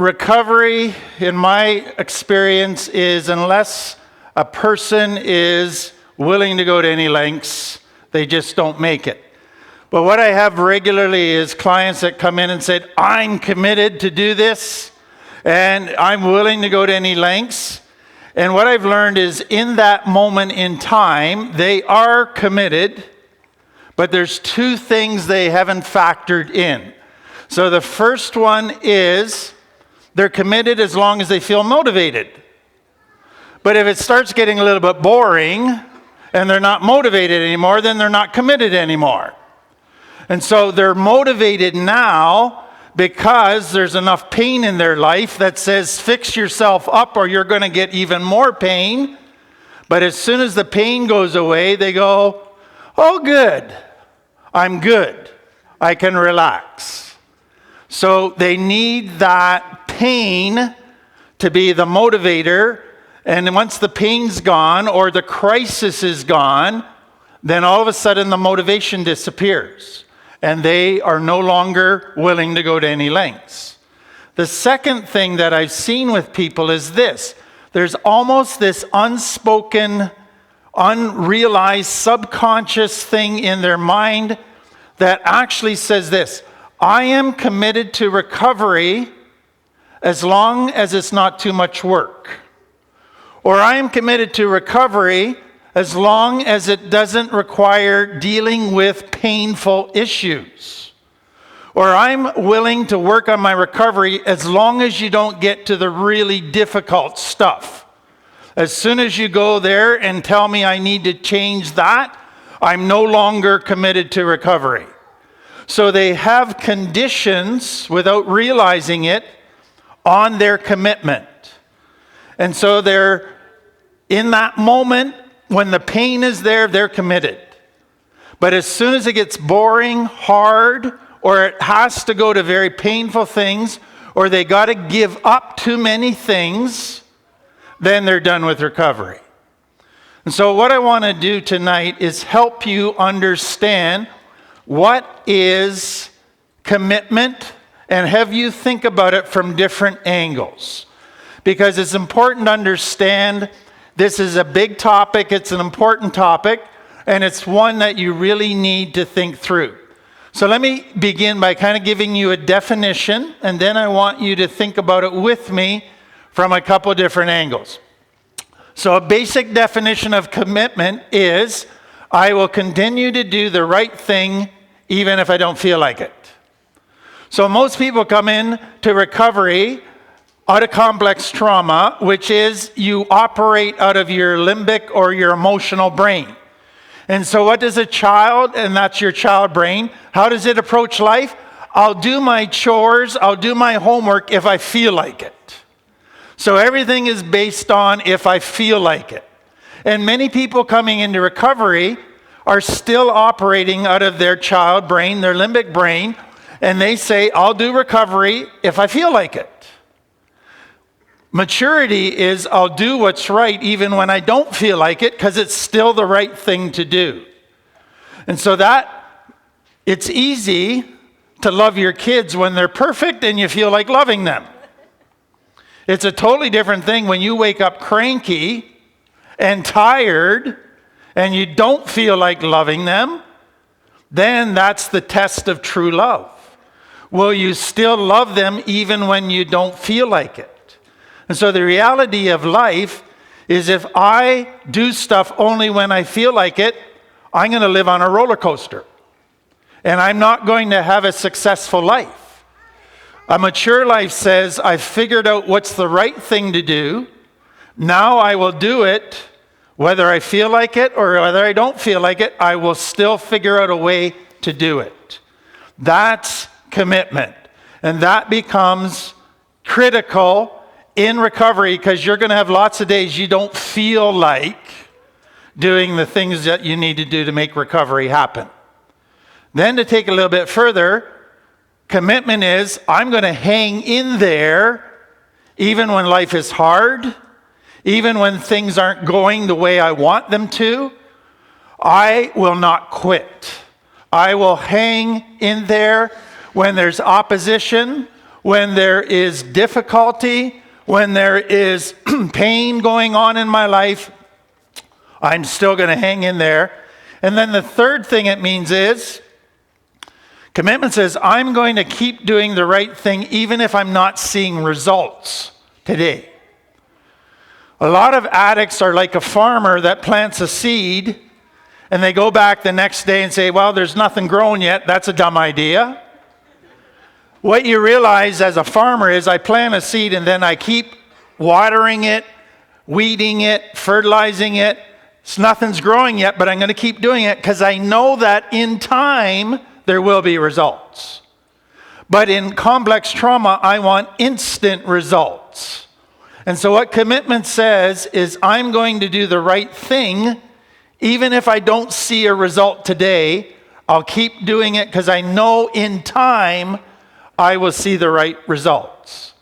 recovery, in my experience, is unless a person is willing to go to any lengths, they just don't make it. But what I have regularly is clients that come in and say, I'm committed to do this, and I'm willing to go to any lengths. And what I've learned is in that moment in time, they are committed, but there's two things they haven't factored in. So the first one is they're committed as long as they feel motivated. But if it starts getting a little bit boring and they're not motivated anymore, then they're not committed anymore. And so they're motivated now because there's enough pain in their life that says fix yourself up or you're going to get even more pain. But as soon as the pain goes away, they go, oh good, I'm good, I can relax. So they need that pain to be the motivator, and once the pain's gone or the crisis is gone, then all of a sudden the motivation disappears. And they are no longer willing to go to any lengths. The second thing that I've seen with people is this. There's almost this unspoken, unrealized, subconscious thing in their mind that actually says this: I am committed to recovery as long as it's not too much work. Or I am committed to recovery as long as it doesn't require dealing with painful issues. Or I'm willing to work on my recovery as long as you don't get to the really difficult stuff. As soon as you go there and tell me I need to change that, I'm no longer committed to recovery. So they have conditions, without realizing it, on their commitment. And so they're in that moment, when the pain is there, they're committed. But as soon as it gets boring, hard, or it has to go to very painful things, or they got to give up too many things, then they're done with recovery. And so what I want to do tonight is help you understand what is commitment and have you think about it from different angles. Because it's important to understand this is a big topic, it's an important topic, and it's one that you really need to think through. So let me begin by kind of giving you a definition, and then I want you to think about it with me from a couple different angles. So a basic definition of commitment is, I will continue to do the right thing even if I don't feel like it. So most people come in to recovery out of complex trauma, which is you operate out of your limbic or your emotional brain. And so what does a child, and that's your child brain, how does it approach life? I'll do my chores, I'll do my homework if I feel like it. So everything is based on if I feel like it. And many people coming into recovery are still operating out of their child brain, their limbic brain, and they say, I'll do recovery if I feel like it. Maturity is I'll do what's right even when I don't feel like it because it's still the right thing to do. And so it's easy to love your kids when they're perfect and you feel like loving them. It's a totally different thing when you wake up cranky and tired and you don't feel like loving them. Then that's the test of true love. Will you still love them even when you don't feel like it? And so the reality of life is if I do stuff only when I feel like it, I'm going to live on a roller coaster. And I'm not going to have a successful life. A mature life says, I've figured out what's the right thing to do. Now I will do it. Whether I feel like it or whether I don't feel like it, I will still figure out a way to do it. That's commitment. And that becomes critical in recovery because you're going to have lots of days you don't feel like doing the things that you need to do to make recovery happen. Then to take a little bit further, commitment is I'm going to hang in there even when life is hard, even when things aren't going the way I want them to. I will not quit. I will hang in there when there's opposition, when there is difficulty, when there is pain going on in my life, I'm still going to hang in there. And then the third thing it means is, commitment says, I'm going to keep doing the right thing even if I'm not seeing results today. A lot of addicts are like a farmer that plants a seed and they go back the next day and say, well, there's nothing grown yet. That's a dumb idea. What you realize as a farmer is I plant a seed and then I keep watering it, weeding it, fertilizing it. Nothing's growing yet, but I'm going to keep doing it because I know that in time there will be results. But in complex trauma, I want instant results. And so what commitment says is I'm going to do the right thing even if I don't see a result today. I'll keep doing it because I know in time I will see the right results.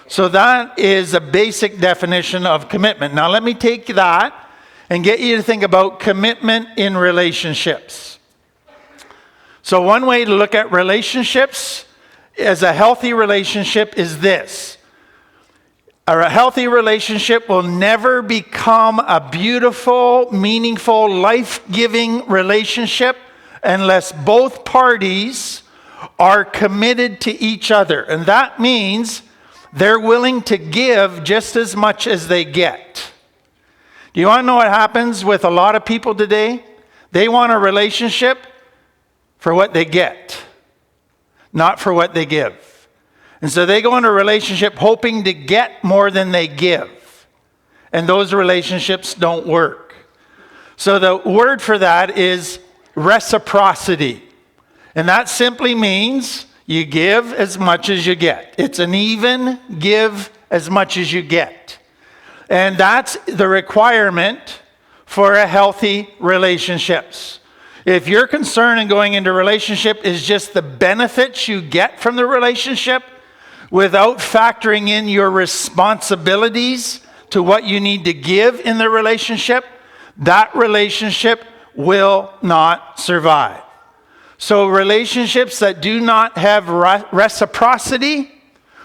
So that is a basic definition of commitment. Now let me take that and get you to think about commitment in relationships. So one way to look at relationships as a healthy relationship is this. A healthy relationship will never become a beautiful, meaningful, life-giving relationship unless both parties are committed to each other. And that means they're willing to give just as much as they get. Do you want to know what happens with a lot of people today? They want a relationship for what they get, not for what they give. And so they go into a relationship hoping to get more than they give. And those relationships don't work. So the word for that is reciprocity. And that simply means you give as much as you get. It's an even give as much as you get. And that's the requirement for a healthy relationships. If your concern in going into a relationship is just the benefits you get from the relationship without factoring in your responsibilities to what you need to give in the relationship, that relationship will not survive. So relationships that do not have reciprocity,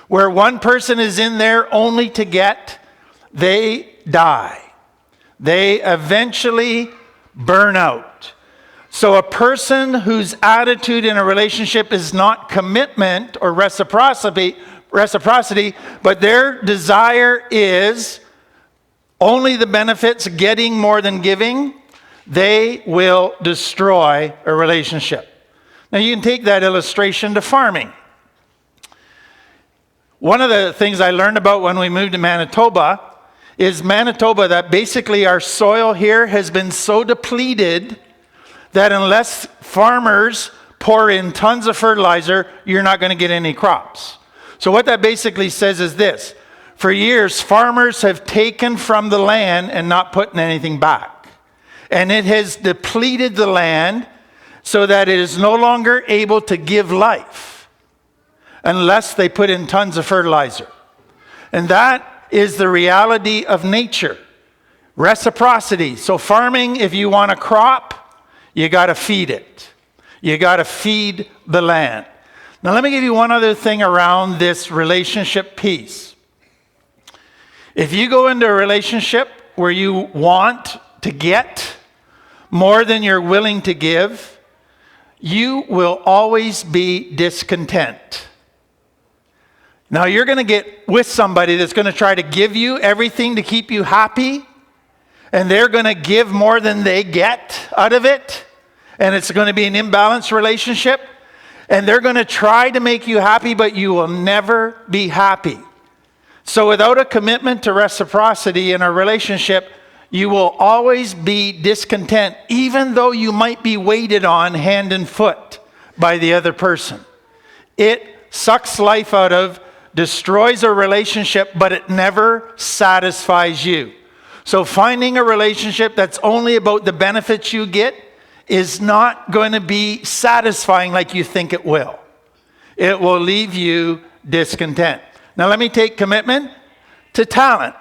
where one person is in there only to get, they die. They eventually burn out. So a person whose attitude in a relationship is not commitment or reciprocity, but their desire is only the benefits, getting more than giving, they will destroy a relationship. Now you can take that illustration to farming. One of the things I learned about when we moved to Manitoba is that basically our soil here has been so depleted that unless farmers pour in tons of fertilizer, you're not going to get any crops. So what that basically says is this. For years, farmers have taken from the land and not putting anything back. And it has depleted the land so that it is no longer able to give life unless they put in tons of fertilizer. And that is the reality of nature. Reciprocity. So farming, if you want a crop, you got to feed it. You got to feed the land. Now let me give you one other thing around this relationship piece. If you go into a relationship where you want to get more than you're willing to give, you will always be discontent. Now you're going to get with somebody that's going to try to give you everything to keep you happy, and they're going to give more than they get out of it, and it's going to be an imbalanced relationship, and they're going to try to make you happy, but you will never be happy. So without a commitment to reciprocity in a relationship, you will always be discontent, even though you might be waited on hand and foot by the other person. It sucks life out of, destroys a relationship, but it never satisfies you. So finding a relationship that's only about the benefits you get is not going to be satisfying like you think it will. It will leave you discontent. Now let me take commitment to talent.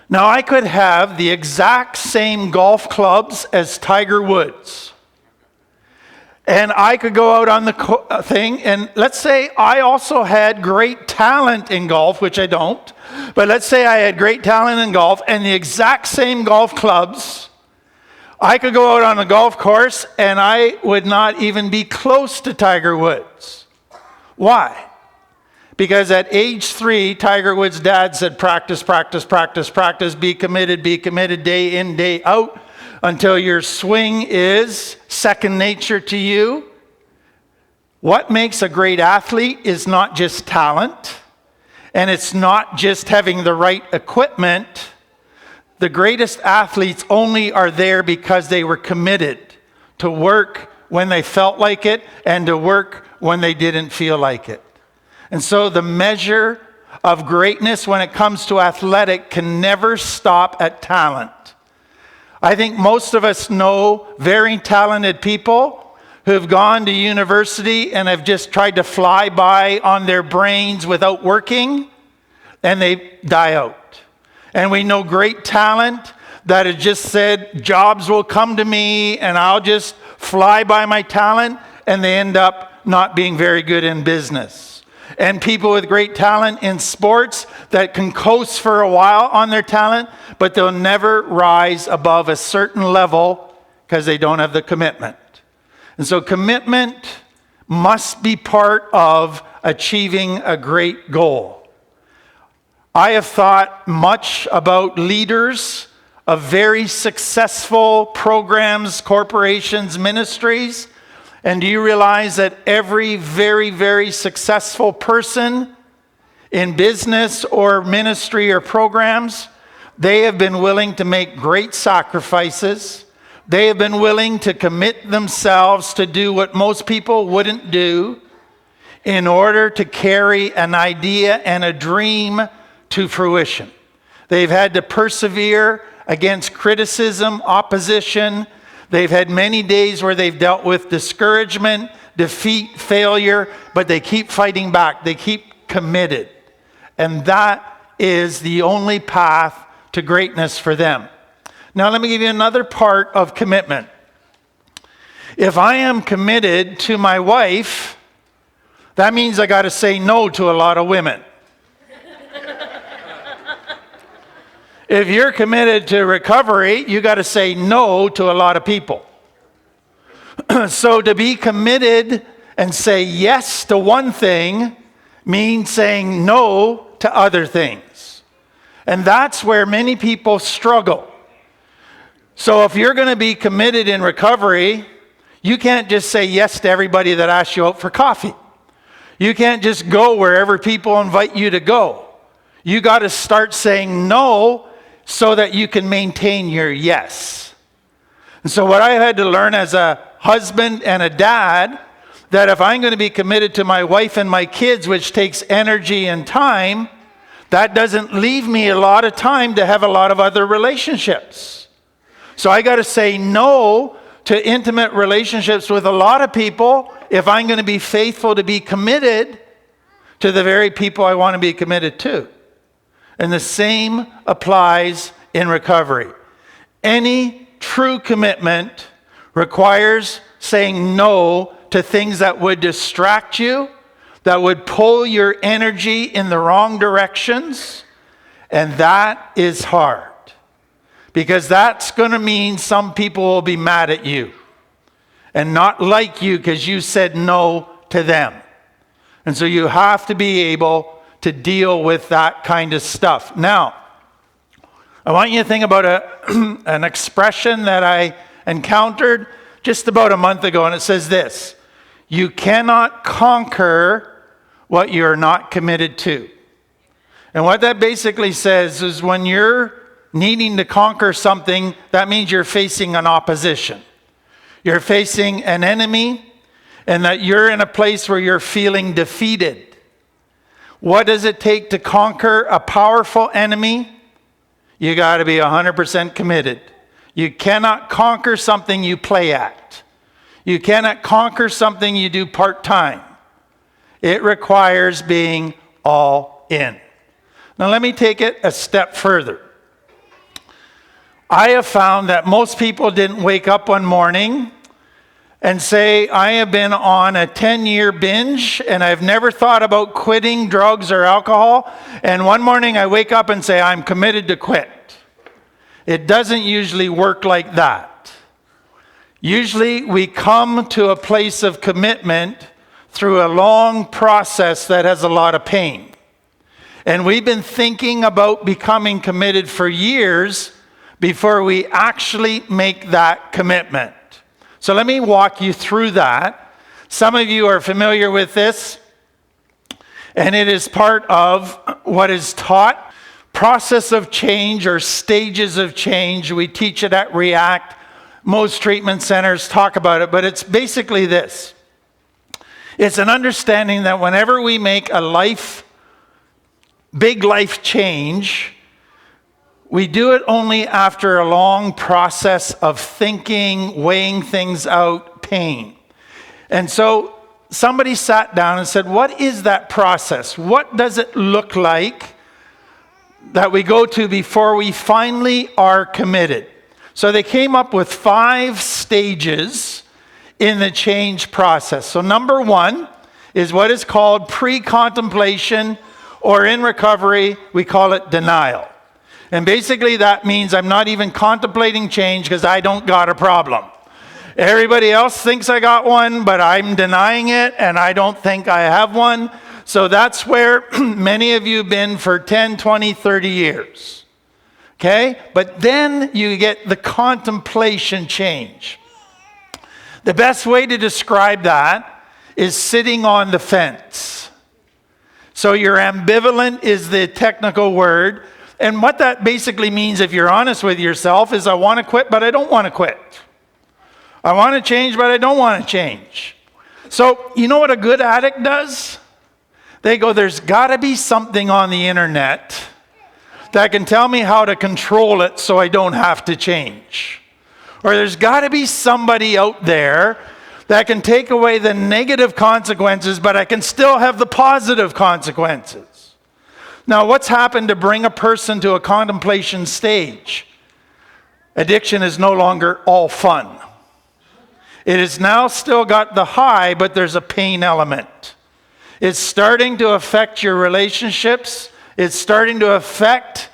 Now I could have the exact same golf clubs as Tiger Woods. And I could go out on the thing, and let's say I also had great talent in golf, which I don't, but let's say I had great talent in golf and the exact same golf clubs. I could go out on a golf course and I would not even be close to Tiger Woods. Why? Because at age 3, Tiger Woods' dad said, practice, practice, practice, practice, be committed, day in, day out, until your swing is second nature to you. What makes a great athlete is not just talent, and it's not just having the right equipment. The greatest athletes only are there because they were committed to work when they felt like it and to work when they didn't feel like it. And so the measure of greatness when it comes to athletic can never stop at talent. I think most of us know very talented people who have gone to university and have just tried to fly by on their brains without working, and they die out. And we know great talent that has just said, jobs will come to me and I'll just fly by my talent, and they end up not being very good in business. And people with great talent in sports that can coast for a while on their talent, but they'll never rise above a certain level because they don't have the commitment. And so commitment must be part of achieving a great goal. I have thought much about leaders of very successful programs, corporations, ministries. And do you realize that every very, very successful person in business or ministry or programs, they have been willing to make great sacrifices. They have been willing to commit themselves to do what most people wouldn't do in order to carry an idea and a dream to fruition. They've had to persevere against criticism, opposition. They've had many days where they've dealt with discouragement, defeat, failure, but they keep fighting back. They keep committed. And that is the only path to greatness for them. Now, let me give you another part of commitment. If I am committed to my wife, that means I got to say no to a lot of women. If you're committed to recovery, you got to say no to a lot of people. So to be committed and say yes to one thing means saying no to other things. And that's where many people struggle. So if you're going to be committed in recovery, you can't just say yes to everybody that asks you out for coffee. You can't just go wherever people invite you to go. You got to start saying no so that you can maintain your yes. And so what I had to learn as a husband and a dad, that if I'm going to be committed to my wife and my kids, which takes energy and time, that doesn't leave me a lot of time to have a lot of other relationships. So I got to say no to intimate relationships with a lot of people if I'm going to be faithful to be committed to the very people I want to be committed to. And the same applies in recovery. Any true commitment requires saying no to things that would distract you, that would pull your energy in the wrong directions, and that is hard. Because that's going to mean some people will be mad at you and not like you because you said no to them. And so you have to be able to deal with that kind of stuff. Now, I want you to think about an expression that I encountered just about a month ago, and it says this: you cannot conquer what you're not committed to. And what that basically says is when you're needing to conquer something, that means you're facing an opposition. You're facing an enemy, and that you're in a place where you're feeling defeated. What does it take to conquer a powerful enemy? You got to be 100% committed. You cannot conquer something you play at. You cannot conquer something you do part-time. It requires being all in. Now let me take it a step further. I have found that most people didn't wake up one morning and say, I have been on a 10-year binge and I've never thought about quitting drugs or alcohol, and one morning I wake up and say, I'm committed to quit. It doesn't usually work like that. Usually we come to a place of commitment through a long process that has a lot of pain. And we've been thinking about becoming committed for years before we actually make that commitment. So let me walk you through that. Some of you are familiar with this, and it is part of what is taught. Process of change or stages of change. We teach it at React. Most treatment centers talk about it, but it's basically this. It's an understanding that whenever we make a big life change, we do it only after a long process of thinking, weighing things out, pain. And so somebody sat down and said, what is that process? What does it look like that we go to before we finally are committed? So they came up with 5 stages in the change process. So number 1 is what is called pre-contemplation, or in recovery, we call it denial. And basically that means I'm not even contemplating change because I don't got a problem. Everybody else thinks I got one, but I'm denying it and I don't think I have one. So that's where many of you have been for 10, 20, 30 years. Okay? But then you get the contemplation change. The best way to describe that is sitting on the fence. So you're ambivalent is the technical word. And what that basically means, if you're honest with yourself, is I want to quit, but I don't want to quit. I want to change, but I don't want to change. So you know what a good addict does? They go, there's got to be something on the internet that can tell me how to control it so I don't have to change. Or there's got to be somebody out there that can take away the negative consequences, but I can still have the positive consequences. Now, what's happened to bring a person to a contemplation stage? Addiction is no longer all fun. It has now still got the high, but there's a pain element. It's starting to affect your relationships. It's starting to affect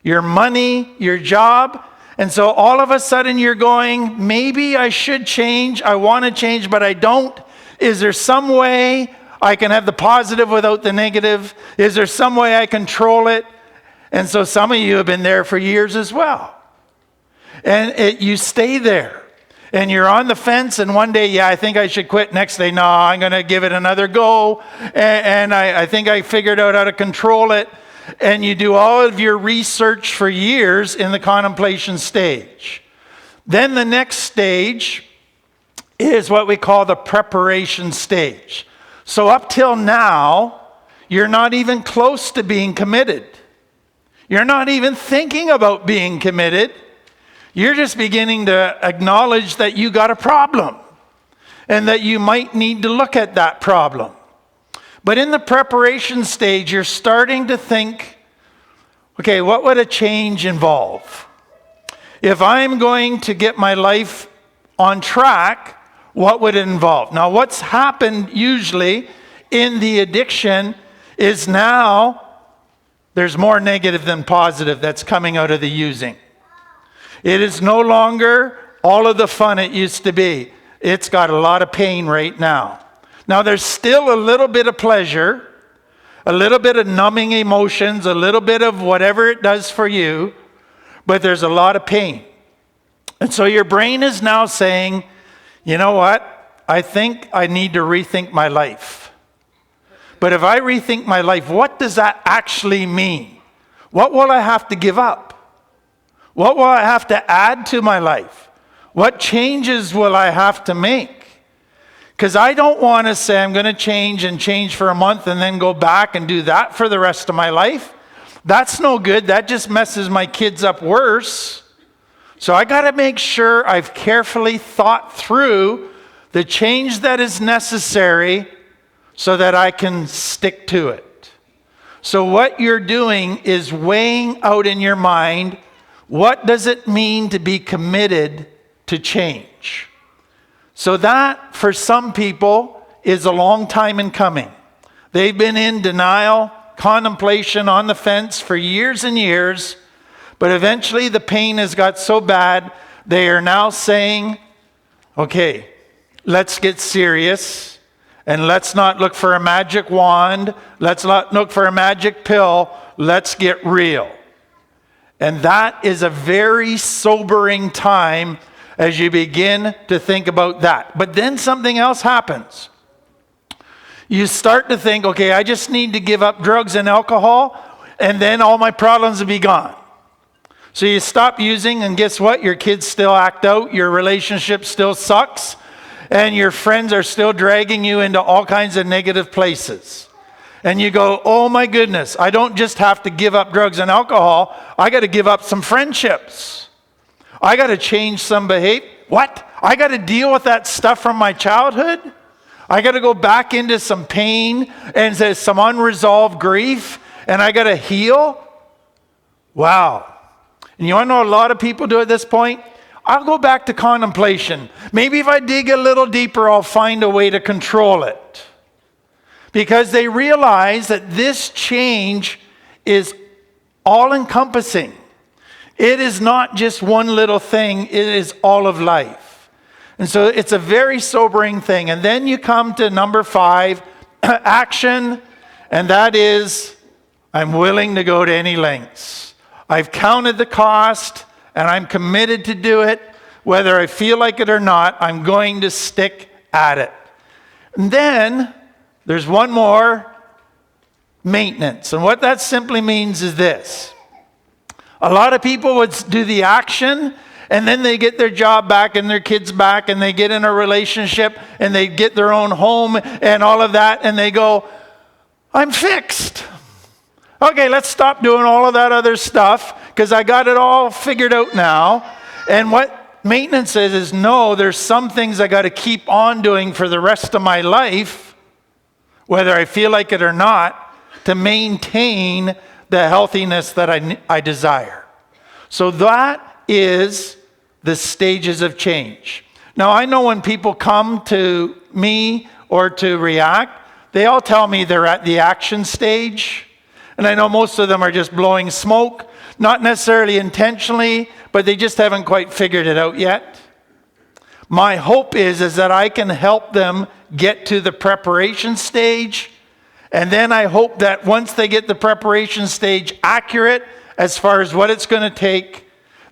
your money, your job. And so all of a sudden you're going, maybe I should change. I want to change, but I don't. Is there some way I can have the positive without the negative? Is there some way I control it? And so some of you have been there for years as well. And you stay there. And you're on the fence, and one day, I think I should quit. Next day, no, I'm going to give it another go. And I think I figured out how to control it. And you do all of your research for years in the contemplation stage. Then the next stage is what we call the preparation stage. So up till now, you're not even close to being committed. You're not even thinking about being committed. You're just beginning to acknowledge that you got a problem and that you might need to look at that problem. But in the preparation stage, you're starting to think, okay, what would a change involve? If I'm going to get my life on track, what would it involve? Now, what's happened usually in the addiction is now there's more negative than positive that's coming out of the using. It is no longer all of the fun it used to be. It's got a lot of pain right now. Now, there's still a little bit of pleasure, a little bit of numbing emotions, a little bit of whatever it does for you, but there's a lot of pain. And so your brain is now saying, you know what? I think I need to rethink my life. But if I rethink my life, what does that actually mean? What will I have to give up? What will I have to add to my life? What changes will I have to make? Because I don't want to say I'm going to change for a month and then go back and do that for the rest of my life. That's no good. That just messes my kids up worse. So I got to make sure I've carefully thought through the change that is necessary so that I can stick to it. So what you're doing is weighing out in your mind, what does it mean to be committed to change? So that, for some people, is a long time in coming. They've been in denial, contemplation, on the fence for years and years, but eventually the pain has got so bad, they are now saying, okay, let's get serious, and let's not look for a magic wand, let's not look for a magic pill, let's get real. And that is a very sobering time as you begin to think about that. But then something else happens. You start to think, okay, I just need to give up drugs and alcohol, and then all my problems will be gone. So you stop using, and guess what? Your kids still act out, your relationship still sucks, and your friends are still dragging you into all kinds of negative places. And you go, oh my goodness, I don't just have to give up drugs and alcohol, I got to give up some friendships. I got to change some behavior. What? I got to deal with that stuff from my childhood? I got to go back into some pain and some unresolved grief, and I got to heal? Wow. And you want to know what a lot of people do at this point? I'll go back to contemplation. Maybe if I dig a little deeper, I'll find a way to control it. Because they realize that this change is all-encompassing. It is not just one little thing, it is all of life. And so it's a very sobering thing. And then you come to number 5, action, and that is, I'm willing to go to any lengths. I've counted the cost, and I'm committed to do it. Whether I feel like it or not, I'm going to stick at it. And then there's one more, maintenance. And what that simply means is this. A lot of people would do the action, and then they get their job back and their kids back, and they get in a relationship, and they get their own home and all of that, and they go, I'm fixed. Okay, let's stop doing all of that other stuff because I got it all figured out now. And what maintenance is no, there's some things I got to keep on doing for the rest of my life, whether I feel like it or not, to maintain the healthiness that I desire. So that is the stages of change. Now, I know when people come to me or to React, they all tell me they're at the action stage. And I know most of them are just blowing smoke, not necessarily intentionally, but they just haven't quite figured it out yet. My hope is that I can help them get to the preparation stage. And then I hope that once they get the preparation stage accurate as far as what it's going to take,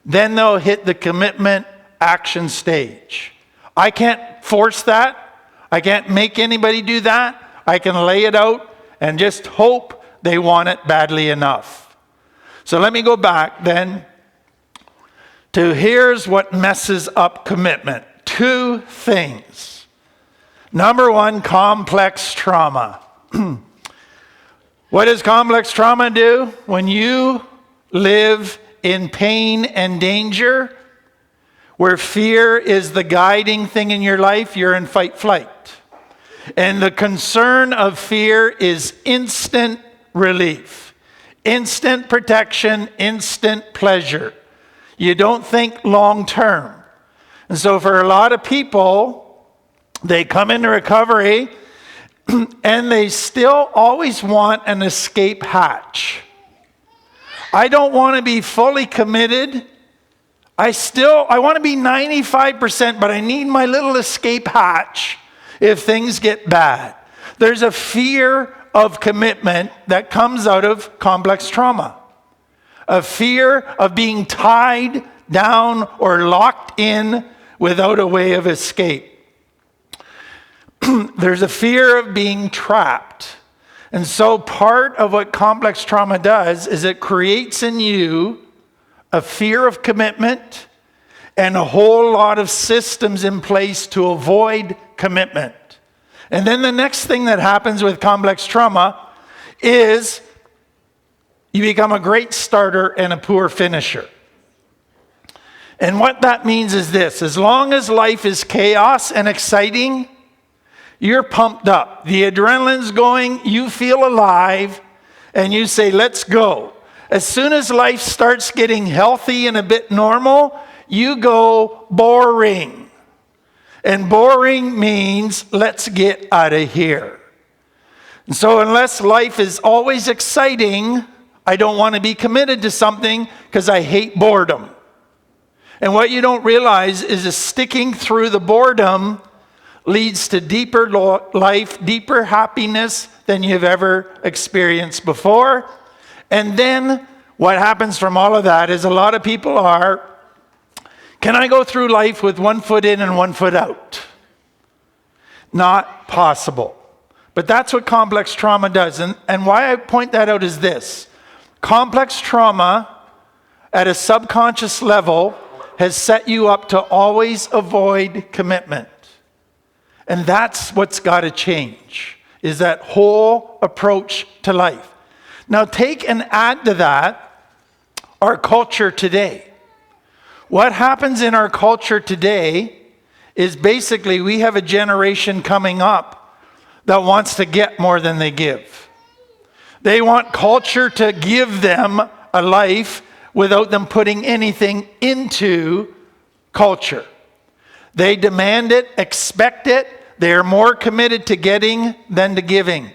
then they'll hit the commitment action stage. I can't force that. I can't make anybody do that. I can lay it out and just hope they want it badly enough. So let me go back then to here's what messes up commitment. 2 things. Number 1, complex trauma. What does complex trauma do? When you live in pain and danger, where fear is the guiding thing in your life, you're in fight-flight. And the concern of fear is instant relief, instant protection, instant pleasure. You don't think long-term. And so for a lot of people, they come into recovery and they still always want an escape hatch. I don't want to be fully committed. I want to be 95%, but I need my little escape hatch if things get bad. There's a fear of commitment that comes out of complex trauma. A fear of being tied down or locked in without a way of escape. There's a fear of being trapped. And so part of what complex trauma does is it creates in you a fear of commitment and a whole lot of systems in place to avoid commitment. And then the next thing that happens with complex trauma is you become a great starter and a poor finisher. And what that means is this: as long as life is chaos and exciting, you're pumped up. The adrenaline's going, you feel alive, and you say, let's go. As soon as life starts getting healthy and a bit normal, you go boring. And boring means let's get out of here. And so unless life is always exciting, I don't want to be committed to something because I hate boredom. And what you don't realize is that sticking through the boredom leads to deeper life, deeper happiness than you've ever experienced before. And then what happens from all of that is a lot of people are, can I go through life with one foot in and one foot out? Not possible. But that's what complex trauma does. And why I point that out is this. Complex trauma at a subconscious level has set you up to always avoid commitment. And that's what's got to change, is that whole approach to life. Now take and add to that our culture today. What happens in our culture today is basically we have a generation coming up that wants to get more than they give. They want culture to give them a life without them putting anything into culture. They demand it, expect it. They are more committed to getting than to giving.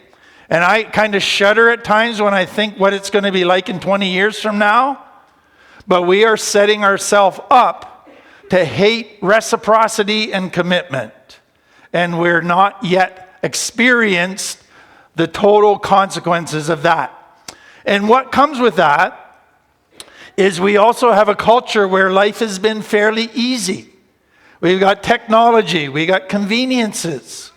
And I kind of shudder at times when I think what it's going to be like in 20 years from now. But we are setting ourselves up to hate reciprocity and commitment. And we're not yet experienced the total consequences of that. And what comes with that is we also have a culture where life has been fairly easy. We've got technology, we got conveniences.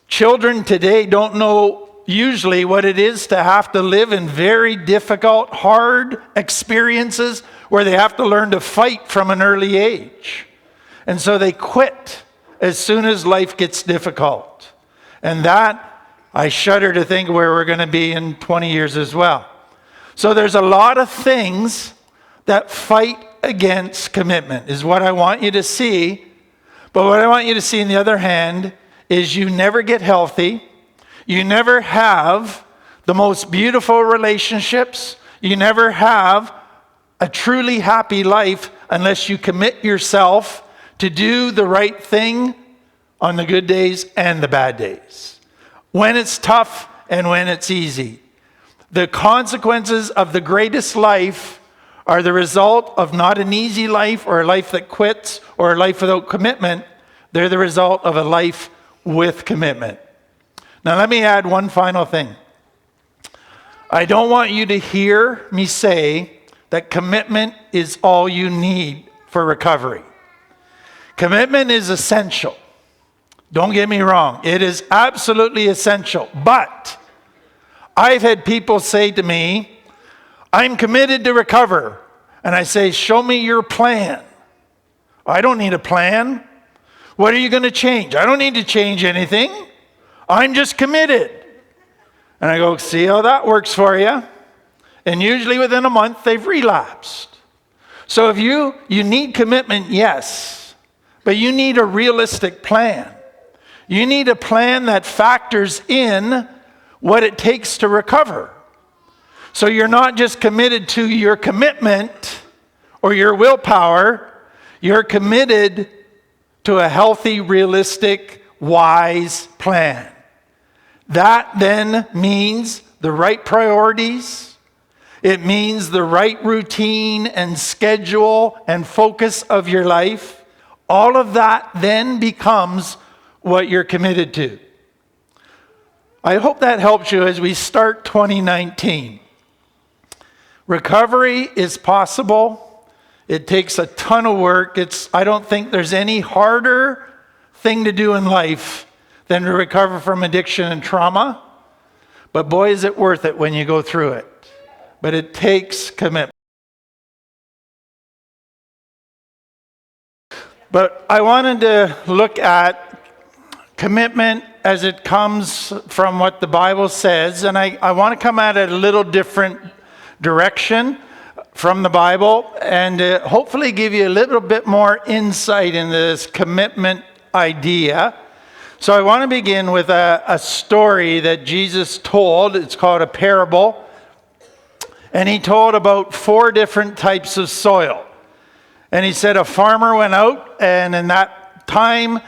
Children today don't know usually what it is to have to live in very difficult, hard experiences where they have to learn to fight from an early age. And so they quit as soon as life gets difficult. And that, I shudder to think where we're going to be in 20 years as well. So there's a lot of things that fight against commitment, is what I want you to see. But what I want you to see, on the other hand, is you never get healthy. You never have the most beautiful relationships. You never have a truly happy life unless you commit yourself to do the right thing on the good days and the bad days. When it's tough and when it's easy. The consequences of the greatest life are the result of not an easy life or a life that quits or a life without commitment. They're the result of a life with commitment. Now let me add one final thing. I don't want you to hear me say that commitment is all you need for recovery. Commitment is essential. Don't get me wrong. It is absolutely essential. But I've had people say to me, I'm committed to recover. And I say, show me your plan. I don't need a plan. What are you going to change? I don't need to change anything. I'm just committed. And I go, see how that works for you? And usually within a month, they've relapsed. So if you need commitment, yes. But you need a realistic plan. You need a plan that factors in what it takes to recover. So you're not just committed to your commitment or your willpower. You're committed to a healthy, realistic, wise plan. That then means the right priorities. It means the right routine and schedule and focus of your life. All of that then becomes what you're committed to. I hope that helps you as we start 2019. Recovery is possible. It takes a ton of work. I don't think there's any harder thing to do in life than to recover from addiction and trauma. But boy, is it worth it when you go through it. But it takes commitment. But I wanted to look at commitment as it comes from what the Bible says. And I want to come at it a little different direction from the Bible and hopefully give you a little bit more insight into this commitment idea. So I want to begin with a story that Jesus told. It's called a parable. And he told about 4 different types of soil. And he said a farmer went out, and in that time,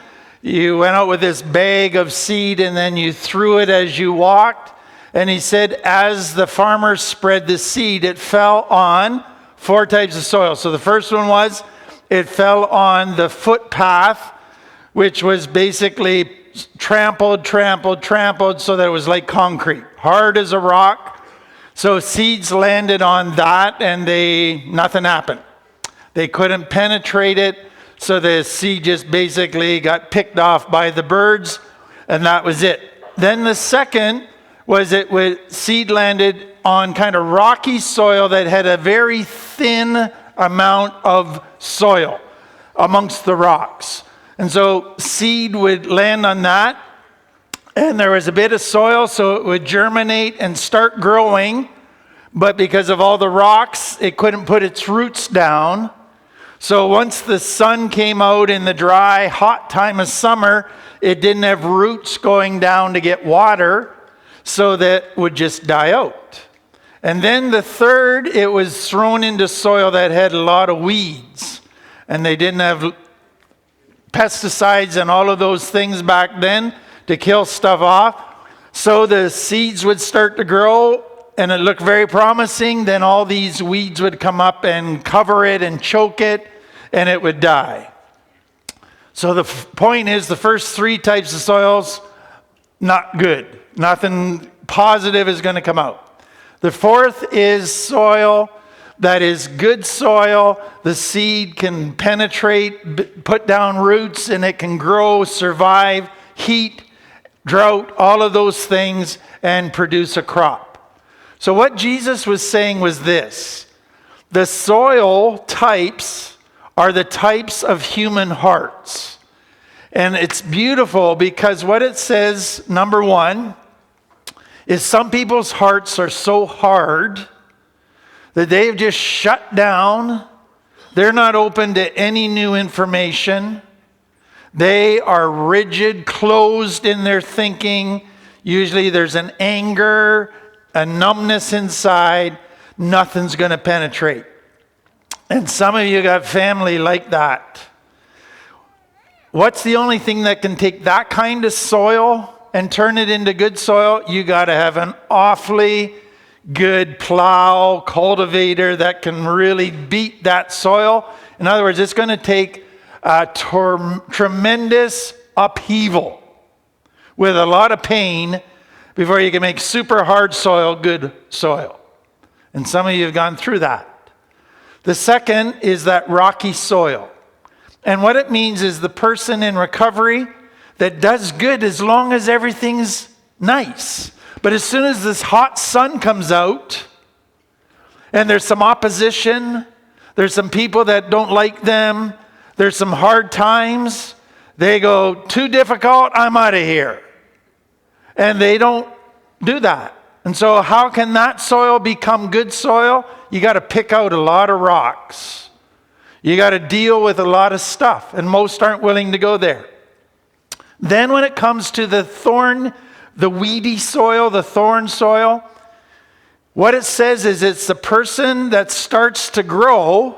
you went out with this bag of seed and then you threw it as you walked. And he said, as the farmer spread the seed, it fell on 4 types of soil. So the first one was, it fell on the footpath, which was basically trampled, so that it was like concrete, hard as a rock. So seeds landed on that and nothing happened. They couldn't penetrate it, so the seed just basically got picked off by the birds, and that was it. Then the second was seed landed on kind of rocky soil that had a very thin amount of soil amongst the rocks. And so seed would land on that, and there was a bit of soil, so it would germinate and start growing, but because of all the rocks, it couldn't put its roots down. So once the sun came out in the dry, hot time of summer, it didn't have roots going down to get water, so that would just die out. And then the third, it was thrown into soil that had a lot of weeds, and they didn't have pesticides and all of those things back then to kill stuff off. So the seeds would start to grow, and it looked very promising. Then all these weeds would come up and cover it and choke it, and it would die. So the point is, the first 3 types of soils, not good. Nothing positive is going to come out. The fourth is soil that is good soil. The seed can penetrate, put down roots, and it can grow, survive heat, drought, all of those things, and produce a crop. So what Jesus was saying was this: the soil types are the types of human hearts. And it's beautiful because what it says, number 1, is some people's hearts are so hard that they've just shut down. They're not open to any new information. They are rigid, closed in their thinking. Usually there's an anger, a numbness inside. Nothing's going to penetrate. And some of you got family like that. What's the only thing that can take that kind of soil and turn it into good soil? You got to have an awfully good plow, cultivator that can really beat that soil. In other words, it's going to take a tremendous upheaval with a lot of pain before you can make super hard soil good soil. And some of you have gone through that. The second is that rocky soil. And what it means is the person in recovery that does good as long as everything's nice. But as soon as this hot sun comes out and there's some opposition, there's some people that don't like them, there's some hard times, they go, too difficult, I'm out of here. And they don't do that. And so how can that soil become good soil? You got to pick out a lot of rocks. You got to deal with a lot of stuff, and most aren't willing to go there. Then when it comes to the weedy soil, the thorn soil, what it says is it's the person that starts to grow,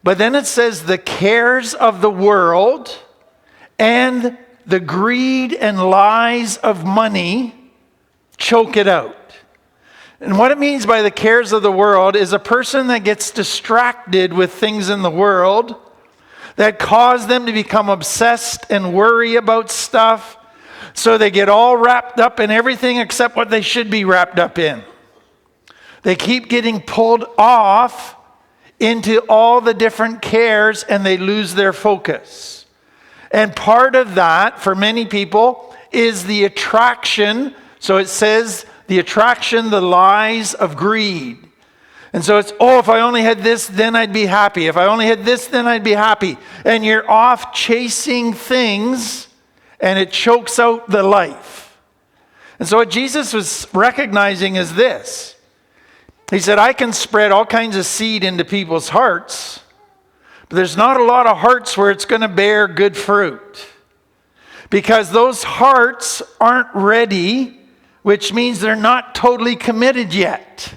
but then it says the cares of the world and the greed and lies of money choke it out. And what it means by the cares of the world is a person that gets distracted with things in the world that cause them to become obsessed and worry about stuff, so they get all wrapped up in everything except what they should be wrapped up in. They keep getting pulled off into all the different cares, and they lose their focus. And part of that, for many people, is the attraction. So it says the attraction, the lies of greed. And so it's, if I only had this, then I'd be happy. If I only had this, then I'd be happy. And you're off chasing things, and it chokes out the life. And so what Jesus was recognizing is this. He said, I can spread all kinds of seed into people's hearts, but there's not a lot of hearts where it's going to bear good fruit. Because those hearts aren't ready, which means they're not totally committed yet.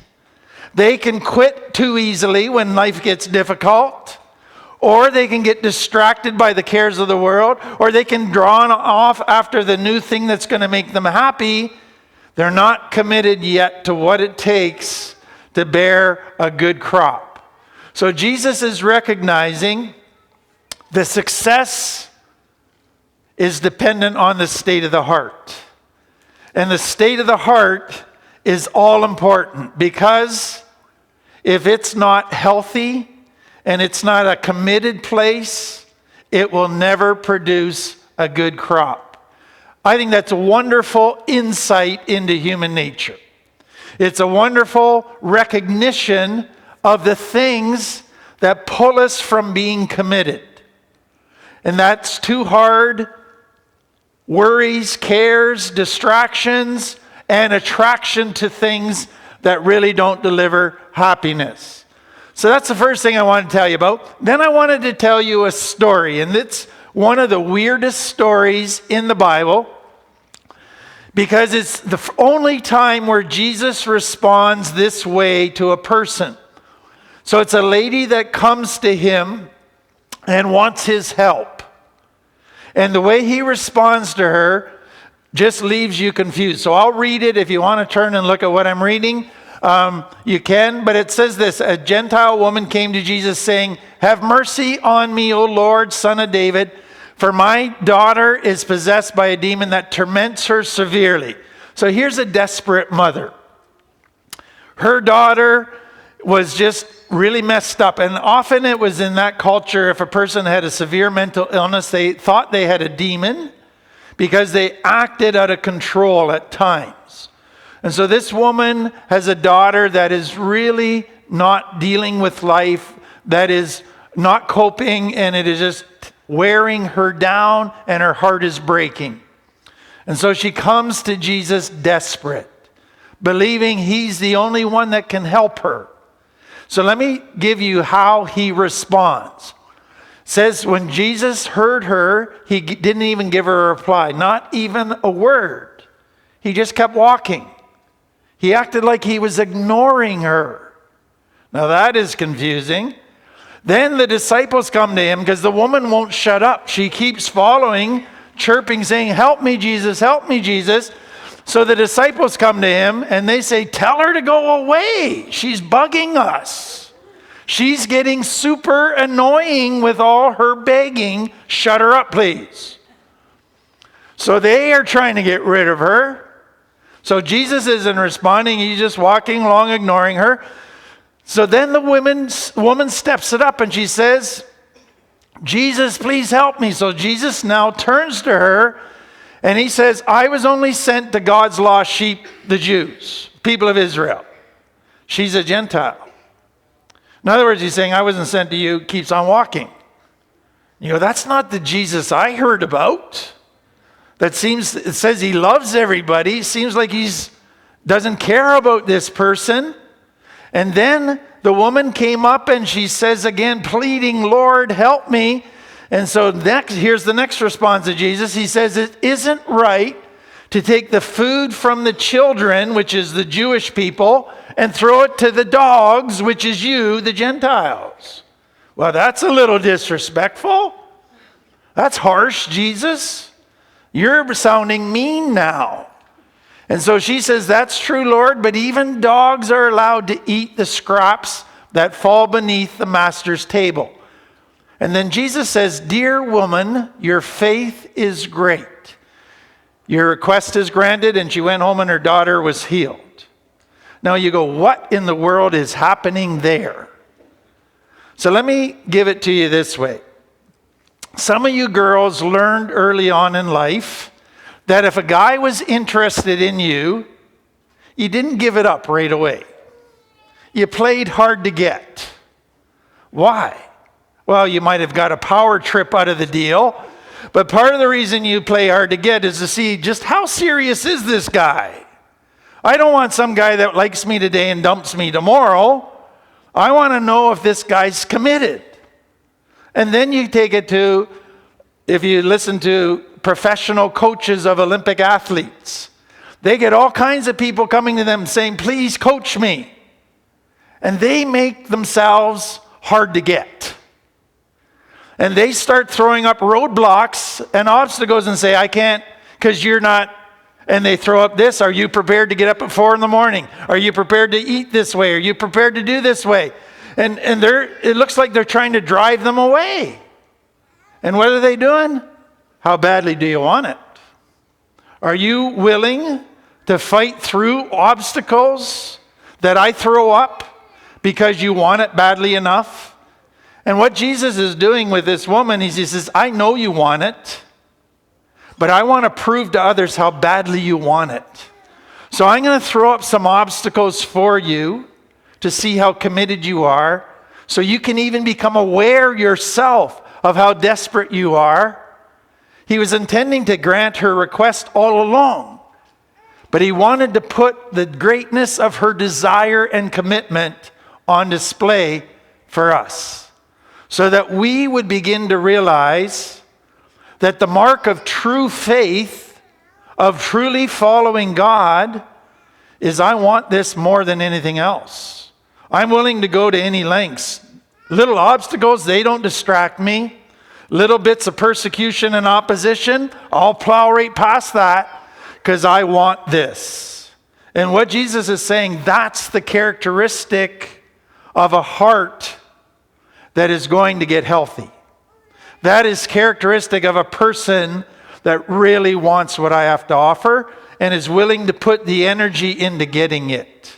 They can quit too easily when life gets difficult, or they can get distracted by the cares of the world, or they can draw off after the new thing that's going to make them happy. They're not committed yet to what it takes to bear a good crop. So Jesus is recognizing the success is dependent on the state of the heart. And the state of the heart is all important, because if it's not healthy and it's not a committed place, it will never produce a good crop. I think that's a wonderful insight into human nature. It's a wonderful recognition of the things that pull us from being committed. And that's too hard, worries, cares, distractions, and attraction to things that really don't deliver happiness. So that's the first thing I want to tell you about. Then I wanted to tell you a story, and it's one of the weirdest stories in the Bible, because it's the only time where Jesus responds this way to a person. So it's a lady that comes to him and wants his help. And the way he responds to her just leaves you confused. So I'll read it. If you want to turn and look at what I'm reading, you can. But it says this: a Gentile woman came to Jesus saying, "Have mercy on me, O Lord, Son of David, for my daughter is possessed by a demon that torments her severely." So here's a desperate mother. Her daughter was just really messed up. And often it was in that culture, if a person had a severe mental illness, they thought they had a demon because they acted out of control at times. And so this woman has a daughter that is really not dealing with life, that is not coping, and it is just wearing her down, and her heart is breaking. And so she comes to Jesus desperate, believing he's the only one that can help her. So let me give you how he responds. It says when Jesus heard her, he didn't even give her a reply, not even a word. He just kept walking. He acted like he was ignoring her. Now that is confusing. Then the disciples come to him because the woman won't shut up. She keeps following, chirping, saying, "Help me, Jesus, help me, Jesus." So the disciples come to him and they say, "Tell her to go away. She's bugging us. She's getting super annoying with all her begging. Shut her up, please." So they are trying to get rid of her. So Jesus isn't responding. He's just walking along, ignoring her. So then the woman steps it up and she says, "Jesus, please help me." So Jesus now turns to her and he says, "I was only sent to God's lost sheep, the Jews, people of Israel." She's a Gentile. In other words, he's saying, "I wasn't sent to you," keeps on walking. You know, that's not the Jesus I heard about. It says he loves everybody. Seems like he's doesn't care about this person. And then the woman came up and she says again, pleading, "Lord, help me." And so here's the next response of Jesus. He says, "It isn't right to take the food from the children," which is the Jewish people, "and throw it to the dogs," which is you, the Gentiles. Well, that's a little disrespectful. That's harsh, Jesus. You're sounding mean now. And so she says, "That's true, Lord, but even dogs are allowed to eat the scraps that fall beneath the master's table." And then Jesus says, "Dear woman, your faith is great. Your request is granted." And she went home and her daughter was healed. Now you go, what in the world is happening there? So let me give it to you this way. Some of you girls learned early on in life that if a guy was interested in you, you didn't give it up right away. You played hard to get. Why? Well, you might have got a power trip out of the deal, but part of the reason you play hard to get is to see just how serious is this guy. I don't want some guy that likes me today and dumps me tomorrow. I want to know if this guy's committed. And then you take it to, if you listen to professional coaches of Olympic athletes, they get all kinds of people coming to them saying, "Please coach me." And they make themselves hard to get. And they start throwing up roadblocks and obstacles and say, I can't because you're not. And they throw up this. Are you prepared to get up at 4 a.m? Are you prepared to eat this way? Are you prepared to do this way? And it looks like they're trying to drive them away. And what are they doing? How badly do you want it? Are you willing to fight through obstacles that I throw up because you want it badly enough? And what Jesus is doing with this woman, he says, I know you want it, but I want to prove to others how badly you want it. So I'm going to throw up some obstacles for you to see how committed you are, so you can even become aware yourself of how desperate you are. He was intending to grant her request all along, but he wanted to put the greatness of her desire and commitment on display for us, so that we would begin to realize that the mark of true faith, of truly following God, is I want this more than anything else. I'm willing to go to any lengths. Little obstacles, they don't distract me. Little bits of persecution and opposition, I'll plow right past that because I want this. And what Jesus is saying, that's the characteristic of a heart that is going to get healthy. That is characteristic of a person that really wants what I have to offer and is willing to put the energy into getting it.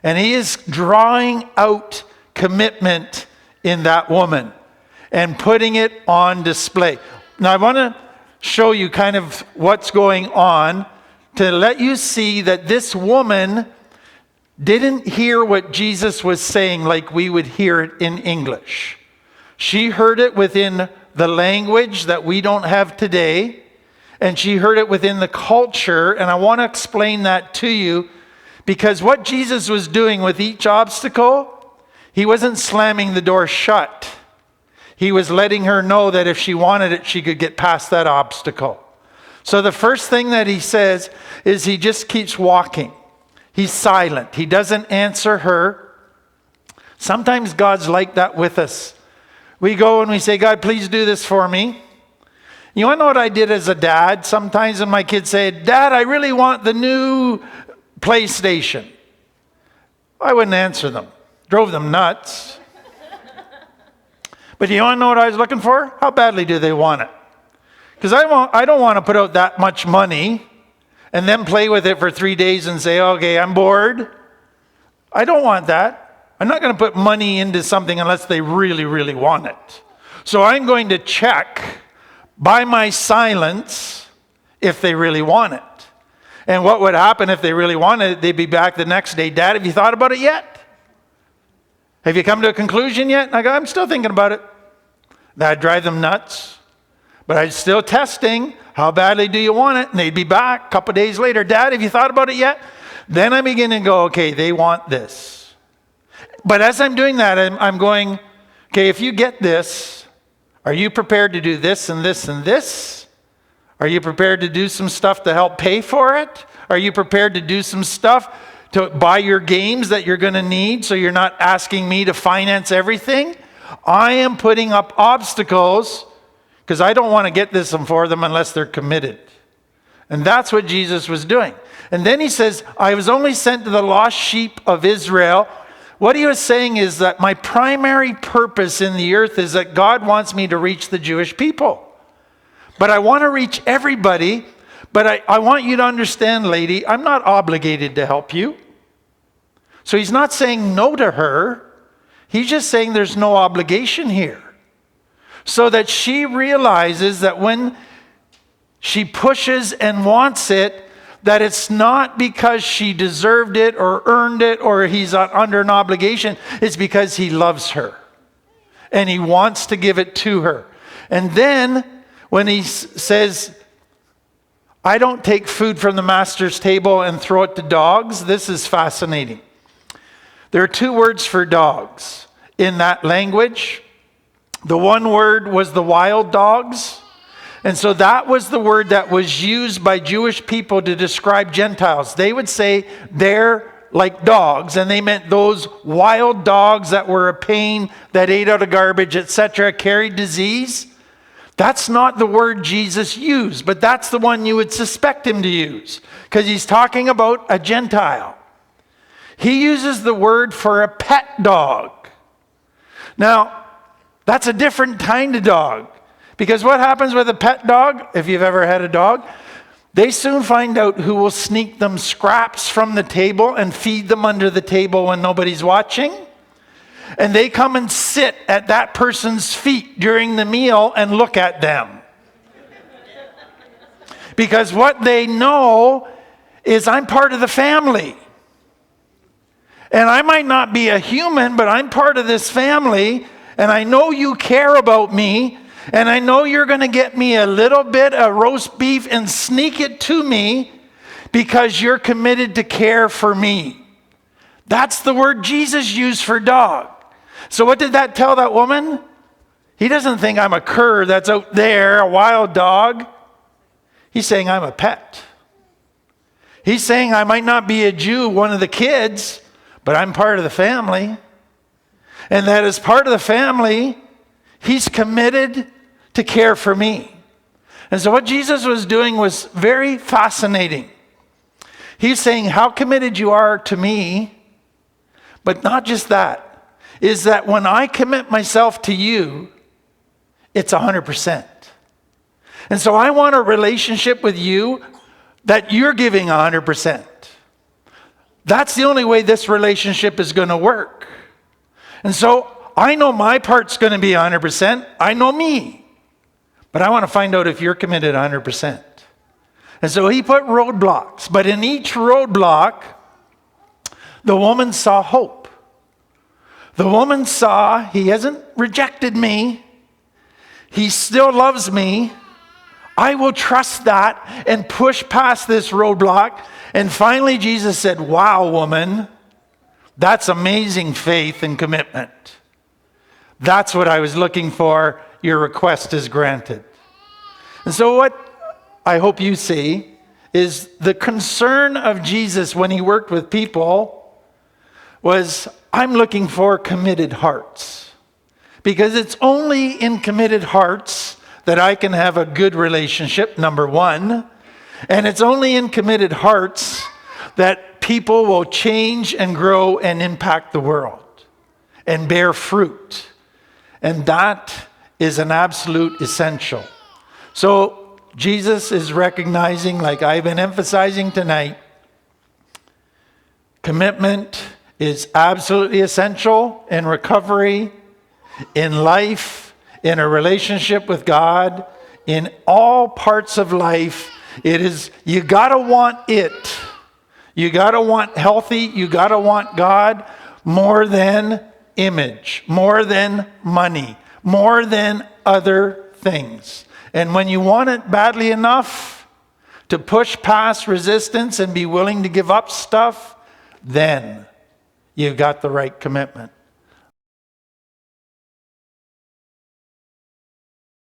And he is drawing out commitment in that woman and putting it on display. Now I want to show you kind of what's going on to let you see that this woman didn't hear what Jesus was saying like we would hear it in English. She heard it within the language that we don't have today, and she heard it within the culture, and I want to explain that to you, because what Jesus was doing with each obstacle, he wasn't slamming the door shut. He was letting her know that if she wanted it, she could get past that obstacle. So the first thing that he says is he just keeps walking. He's silent. He doesn't answer her. Sometimes God's like that with us. We go and we say, God, please do this for me. You want to know what I did as a dad? Sometimes when my kids say, Dad, I really want the new PlayStation, I wouldn't answer them. Drove them nuts. But you want to know what I was looking for? How badly do they want it? Because I don't want to put out that much money and then play with it for 3 days and say, okay, I'm bored. I don't want that. I'm not going to put money into something unless they really, really want it. So I'm going to check by my silence if they really want it. And what would happen if they really wanted it? They'd be back the next day. Dad, have you thought about it yet? Have you come to a conclusion yet? And I go, I'm still thinking about it. That'd drive them nuts. But I'm still testing. How badly do you want it? And they'd be back a couple days later. Dad, have you thought about it yet? Then I begin to go, okay, they want this. But as I'm doing that, I'm going, okay, if you get this, are you prepared to do this and this and this? Are you prepared to do some stuff to help pay for it? Are you prepared to do some stuff to buy your games that you're going to need so you're not asking me to finance everything? I am putting up obstacles because I don't want to get this for them unless they're committed. And that's what Jesus was doing. And then he says, I was only sent to the lost sheep of Israel. What he was saying is that my primary purpose in the earth is that God wants me to reach the Jewish people. But I want to reach everybody. But I want you to understand, lady, I'm not obligated to help you. So he's not saying no to her. He's just saying there's no obligation here. So that she realizes that when she pushes and wants it, that it's not because she deserved it or earned it or he's under an obligation. It's because he loves her. And he wants to give it to her. And then when he says, I don't take food from the master's table and throw it to dogs, this is fascinating. There are 2 words for dogs in that language. The one word was the wild dogs. And so that was the word that was used by Jewish people to describe Gentiles. They would say they're like dogs, and they meant those wild dogs that were a pain, that ate out of garbage, etc., carried disease. That's not the word Jesus used, but that's the one you would suspect him to use, because he's talking about a Gentile. He uses the word for a pet dog. Now, that's a different kind of dog, because what happens with a pet dog, if you've ever had a dog, they soon find out who will sneak them scraps from the table and feed them under the table when nobody's watching. And they come and sit at that person's feet during the meal and look at them. Because what they know is I'm part of the family. And I might not be a human, but I'm part of this family. And I know you care about me. And I know you're going to get me a little bit of roast beef and sneak it to me because you're committed to care for me. That's the word Jesus used for dog. So what did that tell that woman? He doesn't think I'm a cur that's out there, a wild dog. He's saying I'm a pet. He's saying I might not be a Jew, one of the kids, but I'm part of the family. And that as part of the family, he's committed to care for me. And so what Jesus was doing was very fascinating. He's saying how committed you are to me, but not just that, is that when I commit myself to you, it's 100%. And so I want a relationship with you that you're giving 100%. That's the only way this relationship is going to work. And so I know my part's going to be 100%. I know me. But I want to find out if you're committed 100%. And so he put roadblocks. But in each roadblock, the woman saw hope. The woman saw he hasn't rejected me. He still loves me. I will trust that and push past this roadblock. And finally Jesus said, wow, woman, that's amazing faith and commitment. That's what I was looking for. Your request is granted. And so what I hope you see is the concern of Jesus when he worked with people was, I'm looking for committed hearts. Because it's only in committed hearts that I can have a good relationship, number one. And it's only in committed hearts that people will change and grow and impact the world and bear fruit. And that is an absolute essential. So Jesus is recognizing, like I've been emphasizing tonight, commitment is absolutely essential in recovery, in life, in a relationship with God, in all parts of life. It is, you gotta want it. You gotta want healthy, you gotta want God more than image, more than money, more than other things. And when you want it badly enough to push past resistance and be willing to give up stuff, then you've got the right commitment.